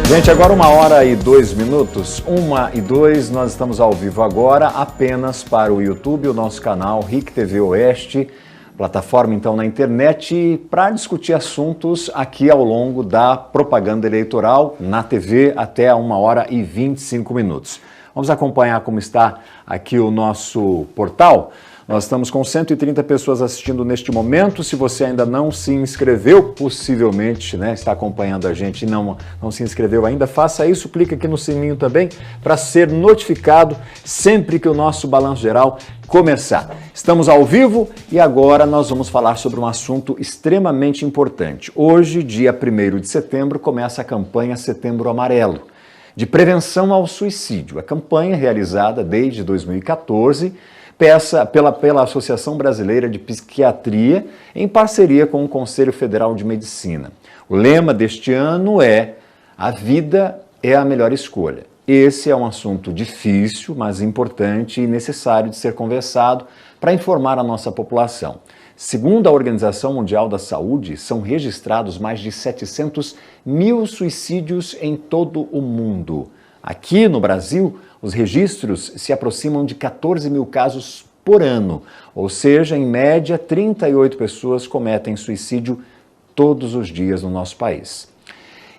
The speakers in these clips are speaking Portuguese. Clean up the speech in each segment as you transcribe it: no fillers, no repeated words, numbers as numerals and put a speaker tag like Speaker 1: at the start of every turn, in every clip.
Speaker 1: Gente, agora 1h02, 1h02, nós estamos ao vivo agora apenas para o YouTube, o nosso canal RIC TV Oeste, plataforma então na internet, para discutir assuntos aqui ao longo da propaganda eleitoral na TV até 1h25. Vamos acompanhar como está aqui o nosso portal. Nós estamos com 130 pessoas assistindo neste momento. Se você ainda não se inscreveu, possivelmente está acompanhando a gente e não se inscreveu ainda, faça isso, clique aqui no sininho também para ser notificado sempre que o nosso Balanço Geral começar. Estamos ao vivo e agora nós vamos falar sobre um assunto extremamente importante. Hoje, dia 1º de setembro, começa a campanha Setembro Amarelo, de prevenção ao suicídio. A campanha realizada desde 2014 pela Associação Brasileira de Psiquiatria, em parceria com o Conselho Federal de Medicina. O lema deste ano é: a vida é a melhor escolha. Esse é um assunto difícil, mas importante e necessário de ser conversado para informar a nossa população. Segundo a Organização Mundial da Saúde, são registrados mais de 700 mil suicídios em todo o mundo. Aqui no Brasil, os registros se aproximam de 14 mil casos por ano, ou seja, em média, 38 pessoas cometem suicídio todos os dias no nosso país.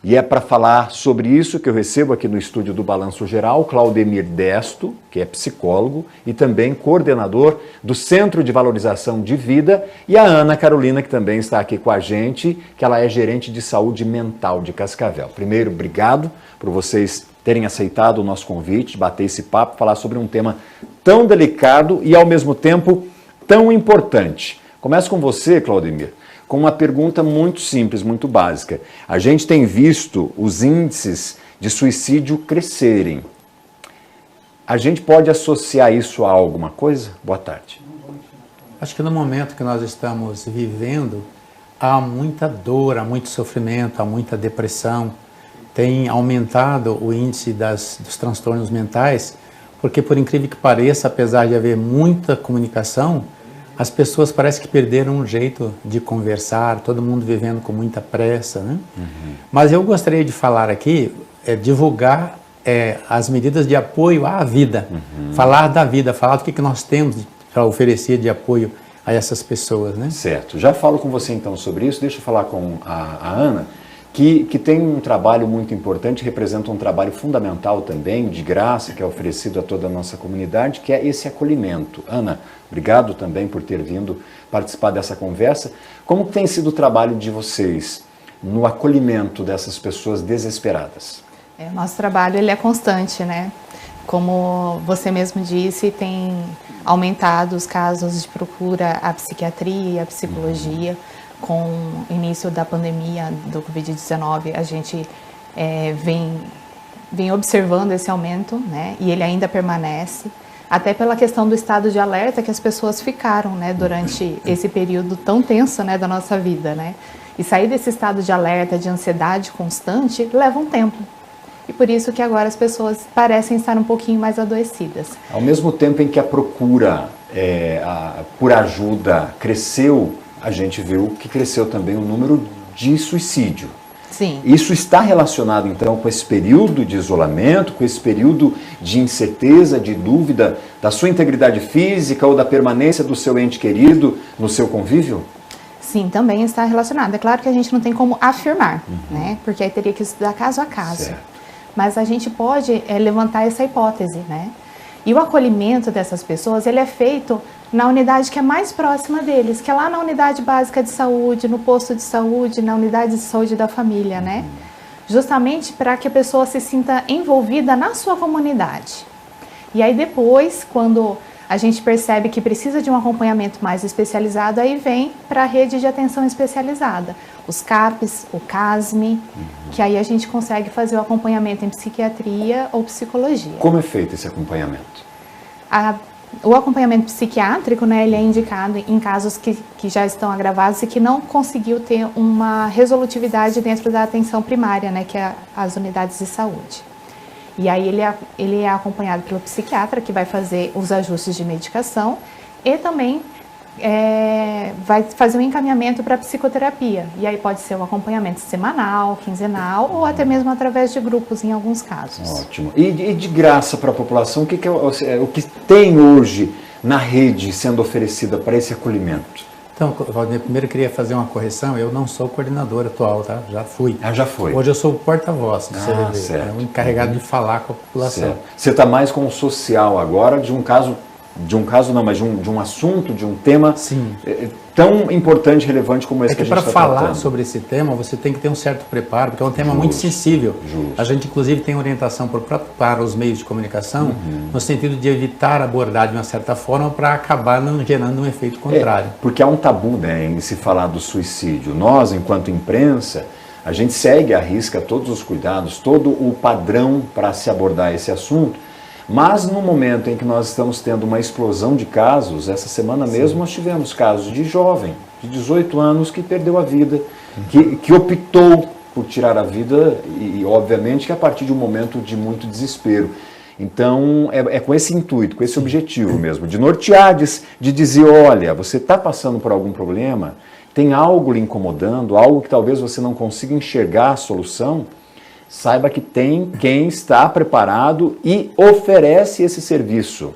Speaker 1: E é para falar sobre isso que eu recebo aqui no estúdio do Balanço Geral Claudemir Desto, que é psicólogo e também coordenador do Centro de Valorização de Vida, e a Ana Carolina, que também está aqui com a gente, que ela é gerente de saúde mental de Cascavel. Primeiro, obrigado por vocês terem aceitado o nosso convite, bater esse papo, falar sobre um tema tão delicado e, ao mesmo tempo, tão importante. Começo com você, Claudemir, com uma pergunta muito simples, muito básica. A gente tem visto os índices de suicídio crescerem. A gente pode associar isso a alguma coisa? Boa tarde.
Speaker 2: Acho que no momento que nós estamos vivendo, há muita dor, há muito sofrimento, há muita depressão. Tem aumentado o índice dos transtornos mentais, porque, por incrível que pareça, apesar de haver muita comunicação, as pessoas parecem que perderam um jeito de conversar, todo mundo vivendo com muita pressa, né? Mas eu gostaria de falar aqui, divulgar as medidas de apoio à vida, falar da vida, falar do que nós temos para oferecer de apoio a essas pessoas, né?
Speaker 1: Certo. Já falo com você então sobre isso, deixa eu falar com a Ana, que tem um trabalho muito importante, representa um trabalho fundamental também, de graça, que é oferecido a toda a nossa comunidade, que é esse acolhimento. Ana, obrigado também por ter vindo participar dessa conversa. Como tem sido o trabalho de vocês no acolhimento dessas pessoas desesperadas?
Speaker 3: Nosso trabalho ele é constante, né? Como você mesmo disse, tem aumentado os casos de procura à psiquiatria e à psicologia. Com o início da pandemia do Covid-19, a gente vem observando esse aumento, né? E ele ainda permanece, até pela questão do estado de alerta que as pessoas ficaram, né, durante esse período tão tenso, né, da nossa vida, né? E sair desse estado de alerta, de ansiedade constante, leva um tempo. E por isso que agora as pessoas parecem estar um pouquinho mais adoecidas.
Speaker 1: Ao mesmo tempo em que a procura por ajuda cresceu, a gente viu que cresceu também o número de suicídio.
Speaker 3: Sim.
Speaker 1: Isso está relacionado, então, com esse período de isolamento, com esse período de incerteza, de dúvida da sua integridade física ou da permanência do seu ente querido no seu convívio?
Speaker 3: Sim, também está relacionado. É claro que a gente não tem como afirmar, né? Porque aí teria que estudar caso a caso.
Speaker 1: Certo.
Speaker 3: Mas a gente pode levantar essa hipótese, né? E o acolhimento dessas pessoas, ele é feito na unidade que é mais próxima deles, que é lá na unidade básica de saúde, no posto de saúde, na unidade de saúde da família, né? Justamente para que a pessoa se sinta envolvida na sua comunidade. E aí depois, quando a gente percebe que precisa de um acompanhamento mais especializado, aí vem para a rede de atenção especializada, os CAPs, o CASME, que aí a gente consegue fazer o acompanhamento em psiquiatria ou psicologia.
Speaker 1: Como é feito esse acompanhamento?
Speaker 3: O acompanhamento psiquiátrico, né, ele é indicado em casos que já estão agravados e que não conseguiu ter uma resolutividade dentro da atenção primária, né, que é as unidades de saúde. E aí ele é acompanhado pelo psiquiatra, que vai fazer os ajustes de medicação, e também vai fazer um encaminhamento para psicoterapia. E aí pode ser um acompanhamento semanal, quinzenal ou até mesmo através de grupos em alguns casos.
Speaker 1: Ótimo. E de graça para a população, o que tem hoje na rede sendo oferecida para esse acolhimento?
Speaker 2: Então, Valdir, primeiro eu queria fazer uma correção. Eu não sou coordenador atual, tá? Já fui.
Speaker 1: Ah, já foi.
Speaker 2: Hoje eu sou o porta-voz do CVV.
Speaker 1: Certo.
Speaker 2: É o encarregado de falar com a população.
Speaker 1: Certo. Você está mais com o social agora, de um assunto, de um tema
Speaker 2: Sim.
Speaker 1: Tão importante e relevante como esse que a gente está tratando.
Speaker 2: Para falar sobre esse tema, você tem que ter um certo preparo, porque é um tema muito sensível.
Speaker 1: Justo.
Speaker 2: A gente, inclusive, tem orientação para os meios de comunicação, no sentido de evitar abordar de uma certa forma para acabar não gerando um efeito contrário.
Speaker 1: Porque há um tabu, né, em se falar do suicídio. Nós, enquanto imprensa, a gente segue à risca todos os cuidados, todo o padrão para se abordar esse assunto. Mas no momento em que nós estamos tendo uma explosão de casos, essa semana mesmo nós tivemos casos de jovem, de 18 anos, que perdeu a vida, que optou por tirar a vida e obviamente que a partir de um momento de muito desespero. Então é com esse intuito, com esse objetivo mesmo, de nortear, de dizer, olha, você está passando por algum problema, tem algo lhe incomodando, algo que talvez você não consiga enxergar a solução, saiba que tem quem está preparado e oferece esse serviço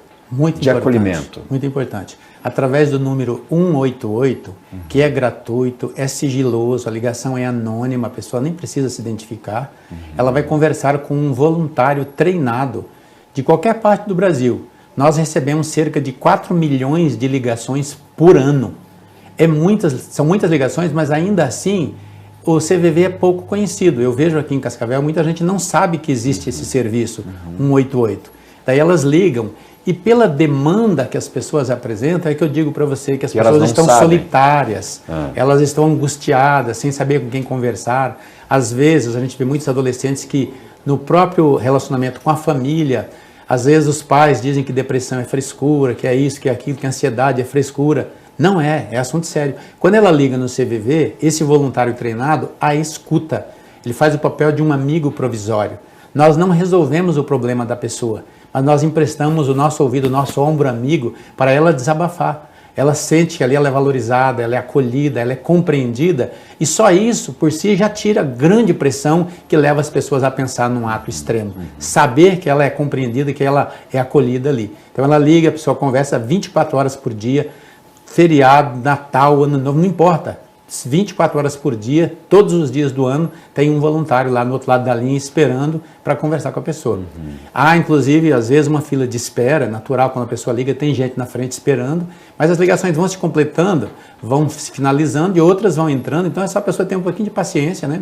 Speaker 1: de acolhimento.
Speaker 2: Muito importante. Através do número 188, que é gratuito, é sigiloso, a ligação é anônima, a pessoa nem precisa se identificar, ela vai conversar com um voluntário treinado de qualquer parte do Brasil. Nós recebemos cerca de 4 milhões de ligações por ano. São muitas ligações, mas ainda assim o CVV é pouco conhecido. Eu vejo aqui em Cascavel, muita gente não sabe que existe esse serviço 188. Daí elas ligam e pela demanda que as pessoas apresentam, é que eu digo para você que as pessoas estão solitárias, elas estão angustiadas, sem saber com quem conversar. Às vezes a gente vê muitos adolescentes que no próprio relacionamento com a família, às vezes os pais dizem que depressão é frescura, que é isso, que é aquilo, que ansiedade é frescura. Não é assunto sério. Quando ela liga no CVV, esse voluntário treinado a escuta. Ele faz o papel de um amigo provisório. Nós não resolvemos o problema da pessoa, mas nós emprestamos o nosso ouvido, o nosso ombro amigo para ela desabafar. Ela sente que ali ela é valorizada, ela é acolhida, ela é compreendida e só isso por si já tira grande pressão que leva as pessoas a pensar num ato extremo. Saber que ela é compreendida, que ela é acolhida ali. Então ela liga, a pessoa conversa 24 horas por dia, feriado, Natal, Ano Novo, não importa. 24 horas por dia, todos os dias do ano, tem um voluntário lá no outro lado da linha esperando para conversar com a pessoa. Há, inclusive, às vezes uma fila de espera, natural, quando a pessoa liga, tem gente na frente esperando, mas as ligações vão se completando, vão se finalizando e outras vão entrando, então é só a pessoa ter um pouquinho de paciência, né?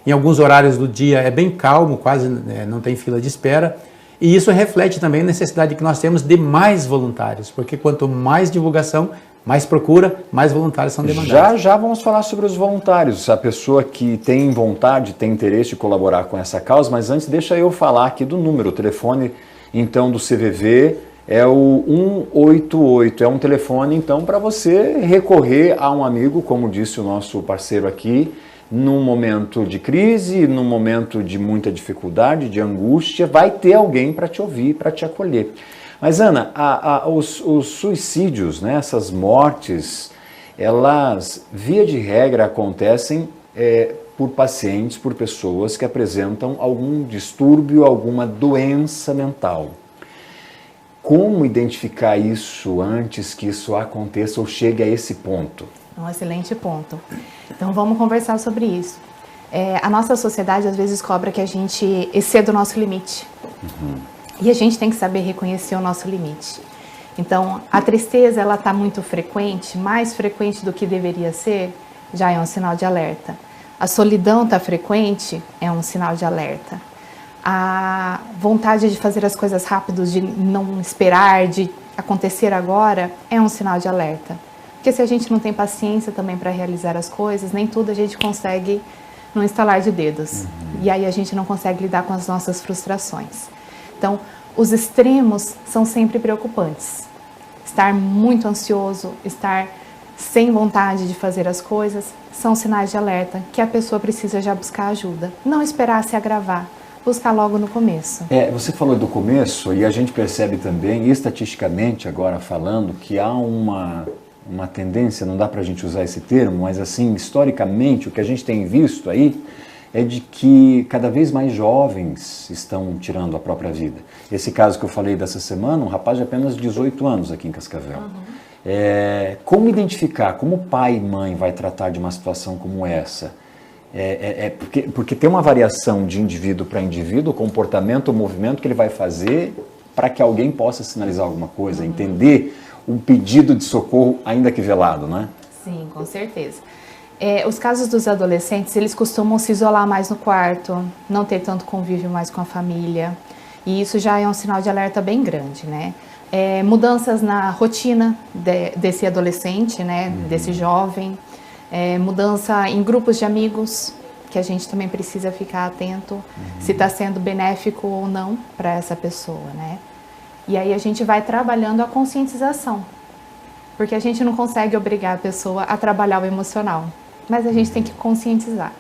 Speaker 2: Em alguns horários do dia é bem calmo, quase não tem fila de espera, e isso reflete também a necessidade que nós temos de mais voluntários, porque quanto mais divulgação, mais procura, mais voluntários são demandados.
Speaker 1: Já vamos falar sobre os voluntários, a pessoa que tem vontade, tem interesse de colaborar com essa causa, mas antes deixa eu falar aqui do número, o telefone então do CVV é o 188, é um telefone então para você recorrer a um amigo, como disse o nosso parceiro aqui, num momento de crise, num momento de muita dificuldade, de angústia, vai ter alguém para te ouvir, para te acolher. Mas, Ana, os suicídios, né, essas mortes, elas, via de regra, acontecem por pacientes, por pessoas que apresentam algum distúrbio, alguma doença mental. Como identificar isso antes que isso aconteça ou chegue a esse ponto?
Speaker 3: Um excelente ponto. Então, vamos conversar sobre isso. A nossa sociedade, às vezes, cobra que a gente exceda o nosso limite. E a gente tem que saber reconhecer o nosso limite. Então, a tristeza, ela está muito frequente, mais frequente do que deveria ser, já é um sinal de alerta. A solidão está frequente, é um sinal de alerta. A vontade de fazer as coisas rápido, de não esperar, de acontecer agora, é um sinal de alerta. Porque se a gente não tem paciência também para realizar as coisas, nem tudo a gente consegue num estalar de dedos. E aí a gente não consegue lidar com as nossas frustrações. Então, os extremos são sempre preocupantes. Estar muito ansioso, estar sem vontade de fazer as coisas, são sinais de alerta que a pessoa precisa já buscar ajuda. Não esperar se agravar, buscar logo no começo.
Speaker 1: Você falou do começo e a gente percebe também, estatisticamente agora falando, que há uma uma tendência, não dá para a gente usar esse termo, mas assim, historicamente, o que a gente tem visto aí é de que cada vez mais jovens estão tirando a própria vida. Esse caso que eu falei dessa semana, um rapaz de apenas 18 anos aqui em Cascavel. Como identificar, como pai e mãe vai tratar de uma situação como essa? Porque tem uma variação de indivíduo para indivíduo, o comportamento, o movimento que ele vai fazer para que alguém possa sinalizar alguma coisa, entender um pedido de socorro, ainda que velado, né?
Speaker 3: Sim, com certeza. Os casos dos adolescentes, eles costumam se isolar mais no quarto, não ter tanto convívio mais com a família, e isso já é um sinal de alerta bem grande, né? Mudanças na rotina desse adolescente, né, desse jovem, mudança em grupos de amigos, que a gente também precisa ficar atento se está sendo benéfico ou não para essa pessoa, né? E aí a gente vai trabalhando a conscientização, porque a gente não consegue obrigar a pessoa a trabalhar o emocional, mas a gente tem que conscientizar.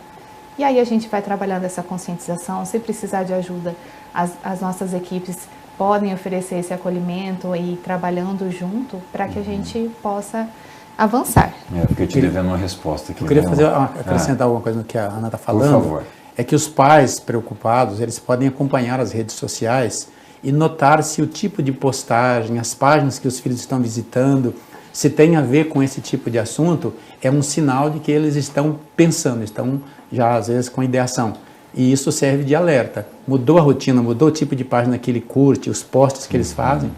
Speaker 3: E aí a gente vai trabalhando essa conscientização, se precisar de ajuda, as nossas equipes podem oferecer esse acolhimento e ir trabalhando junto para que a gente possa avançar.
Speaker 1: Porque eu te devendo uma resposta aqui.
Speaker 2: Eu queria acrescentar alguma coisa no que a Ana está falando.
Speaker 1: Por favor.
Speaker 2: É que os pais preocupados, eles podem acompanhar as redes sociais e notar se o tipo de postagem, as páginas que os filhos estão visitando, se tem a ver com esse tipo de assunto, é um sinal de que eles estão pensando, estão já às vezes com ideação. E isso serve de alerta. Mudou a rotina, mudou o tipo de página que ele curte, os posts que eles fazem,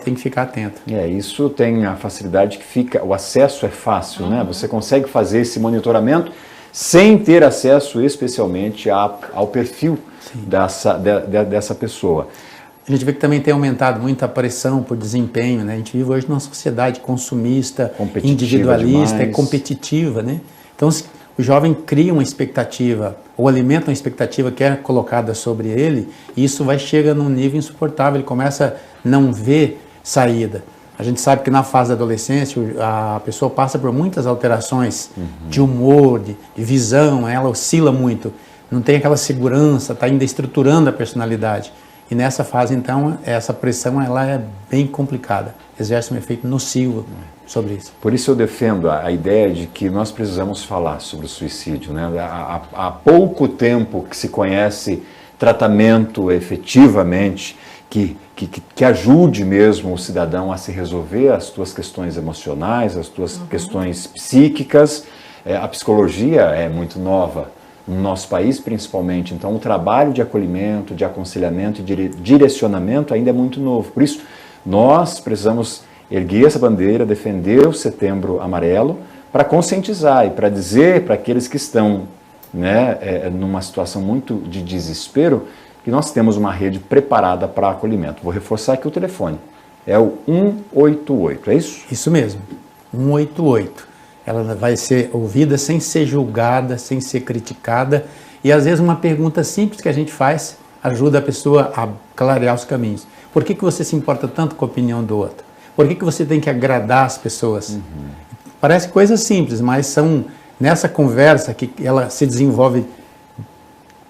Speaker 2: tem que ficar atento.
Speaker 1: Isso tem a facilidade que o acesso é fácil, né? Você consegue fazer esse monitoramento sem ter acesso especialmente ao perfil dessa pessoa.
Speaker 2: A gente vê que também tem aumentado muito a pressão por desempenho, né? A gente vive hoje numa sociedade consumista, individualista e competitiva, né? Então, o jovem cria uma expectativa, ou alimenta uma expectativa que é colocada sobre ele, e isso chega num nível insuportável, ele começa a não ver saída. A gente sabe que na fase da adolescência, a pessoa passa por muitas alterações de humor, de visão, ela oscila muito, não tem aquela segurança, está ainda estruturando a personalidade. E nessa fase, então, essa pressão ela é bem complicada, exerce um efeito nocivo sobre isso.
Speaker 1: Por isso eu defendo a ideia de que nós precisamos falar sobre o suicídio, né? Há pouco tempo que se conhece tratamento efetivamente que ajude mesmo o cidadão a se resolver as suas questões emocionais, as suas questões psíquicas. A psicologia é muito nova no nosso país, principalmente. Então, o trabalho de acolhimento, de aconselhamento e de direcionamento ainda é muito novo. Por isso, nós precisamos erguer essa bandeira, defender o Setembro Amarelo, para conscientizar e para dizer para aqueles que estão numa situação muito de desespero, que nós temos uma rede preparada para acolhimento. Vou reforçar aqui o telefone. É o 188, é isso?
Speaker 2: Isso mesmo, 188. Ela vai ser ouvida sem ser julgada, sem ser criticada. E às vezes uma pergunta simples que a gente faz ajuda a pessoa a clarear os caminhos. Por que você se importa tanto com a opinião do outro? Por que você tem que agradar as pessoas? Parece coisas simples, mas são nessa conversa que ela se desenvolve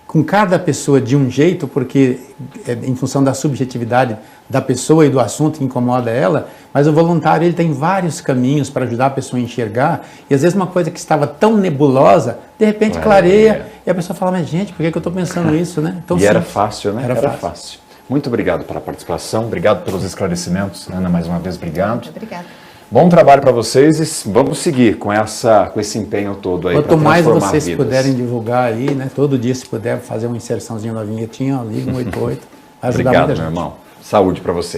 Speaker 2: com cada pessoa de um jeito, porque em função da subjetividade da pessoa e do assunto que incomoda ela, mas o voluntário ele tem vários caminhos para ajudar a pessoa a enxergar, e às vezes uma coisa que estava tão nebulosa, de repente clareia, e a pessoa fala, mas gente, por que eu estou pensando isso, né?
Speaker 1: Então, era fácil, né? Era fácil. Muito obrigado pela participação, obrigado pelos esclarecimentos. Ana, mais uma vez, obrigado.
Speaker 3: Muito obrigada.
Speaker 1: Bom trabalho para vocês e vamos seguir com esse empenho todo aí.
Speaker 2: Quanto mais vocês puderem divulgar aí, né? Todo dia se puder fazer uma inserçãozinha na vinhetinha, liga 188, vai ajudar muita gente.
Speaker 1: Obrigado, meu irmão. Saúde para vocês.